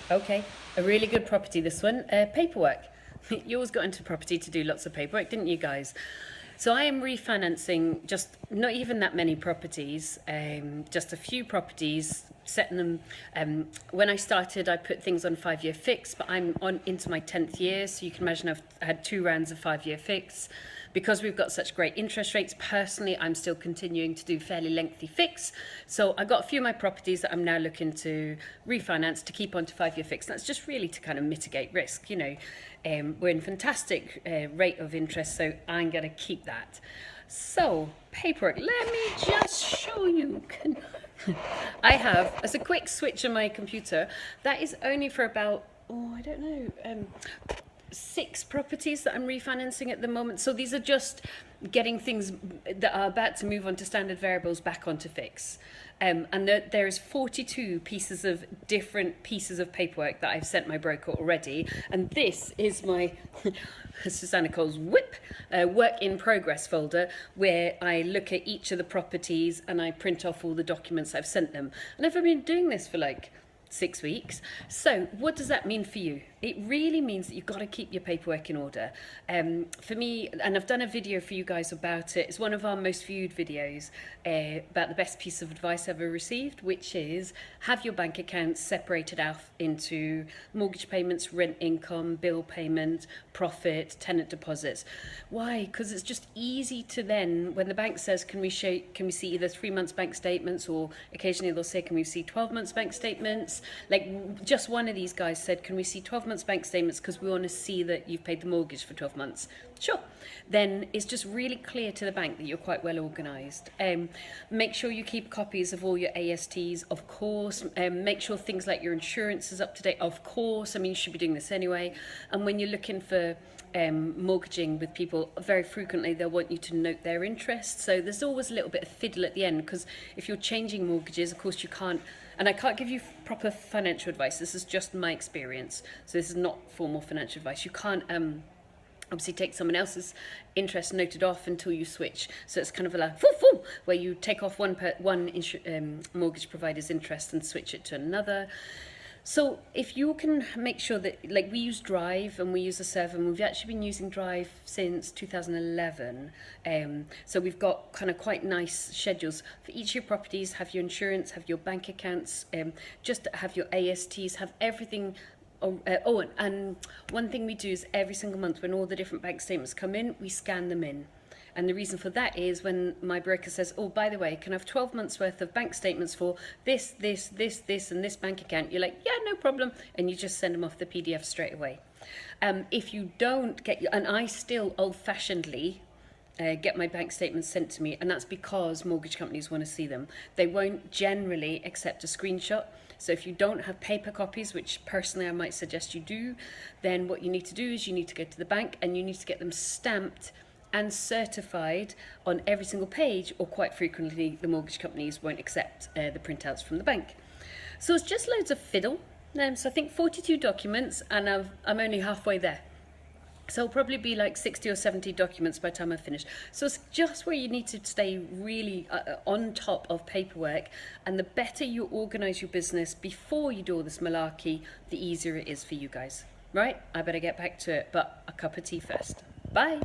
Okay, a really good property, this one. Paperwork. You always got into property to do lots of paperwork, didn't you guys? So I am refinancing just not even that many properties, just a few properties, setting them. When I started, I put things on 5-year fix, but I'm on into my 10th year, so you can imagine I've had 2 rounds of 5-year fix. Because we've got such great interest rates, personally, I'm still continuing to do fairly lengthy fix. So I got a few of my properties that I'm now looking to refinance to keep on to 5-year fix. That's just really to kind of mitigate risk. You know, we're in fantastic rate of interest, so I'm going to keep that. So paperwork, let me just show you. I have, as a quick switch on my computer, that is only for about, I don't know, 6 properties that I'm refinancing at the moment. So these are just getting things that are about to move on to standard variables back onto fix. And there is 42 different pieces of paperwork that I've sent my broker already. And this is my, Susannah calls work in progress folder, where I look at each of the properties and I print off all the documents I've sent them. And I've been doing this for like 6 weeks. So what does that mean for you? It really means that you've got to keep your paperwork in order. For me, and I've done a video for you guys about it, it's one of our most viewed videos about the best piece of advice ever received, which is have your bank accounts separated out into mortgage payments, rent income, bill payment, profit, tenant deposits. Why? Because it's just easy to then, when the bank says, can we see either 3 months bank statements, or occasionally they'll say, can we see 12 months bank statements? Like just one of these guys said, can we see 12 months bank statements because we want to see that you've paid the mortgage for 12 months? Sure. Then it's just really clear to the bank that you're quite well organised. Make sure you keep copies of all your ASTs, of course. Make sure things like your insurance is up to date, of course. I mean, you should be doing this anyway. And when you're looking for mortgaging with people, very frequently they'll want you to note their interest. So there's always a little bit of fiddle at the end, because if you're changing mortgages, of course you can't, and I can't give you proper financial advice, this is just my experience, so this is not formal financial advice. You can't obviously take someone else's interest noted off until you switch. So it's kind of a where you take off one mortgage provider's interest and switch it to another. So if you can make sure that, like, we use Drive and we use a server, and we've actually been using Drive since 2011. So we've got kind of quite nice schedules for each of your properties. Have your insurance, have your bank accounts, just have your ASTs, have everything. And one thing we do is every single month, when all the different bank statements come in, we scan them in. And the reason for that is when my broker says, oh, by the way, can I have 12 months worth of bank statements for this, and this bank account? You're like, yeah, no problem. And you just send them off the PDF straight away. If you don't get, and I still old-fashionedly get my bank statements sent to me, and that's because mortgage companies want to see them. They won't generally accept a screenshot. So if you don't have paper copies, which personally I might suggest you do, then what you need to do is you need to go to the bank and you need to get them stamped and certified on every single page, or quite frequently the mortgage companies won't accept the printouts from the bank. So it's just loads of fiddle. So I think 42 documents, and I'm only halfway there. So it'll probably be like 60 or 70 documents by the time I finish. So it's just where you need to stay really on top of paperwork. And the better you organise your business before you do all this malarkey, the easier it is for you guys. Right? I better get back to it, but a cup of tea first. Bye.